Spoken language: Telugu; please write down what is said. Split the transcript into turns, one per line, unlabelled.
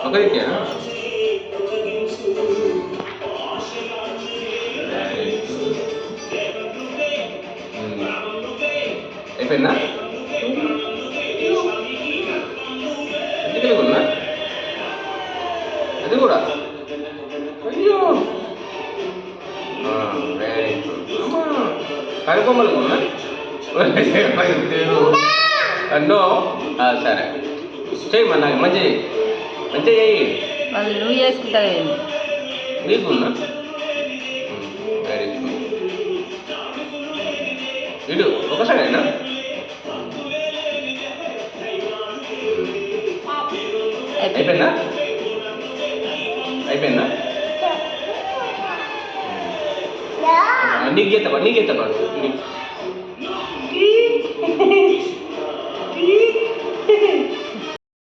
ఒకరికేనా? అయిపోయిందా? ఇంటికి ఉన్నా అది కూడా. అయ్యో వెరీ గుడ్ అమ్మా. కనుకొమ్మలు ఉన్నా నో. సరే చెయ్యి మన మంచి మంచిగా చెయ్యి.
వాళ్ళు నువ్వు చేసుకుంటావు
నీకు ఉన్నా వెరీ గుడ్. ఇటు ఒకసారేనా? అయిపోయిందా? అయిపోయిందా? నీకు చేస్తావా? నీకు చేస్తావా?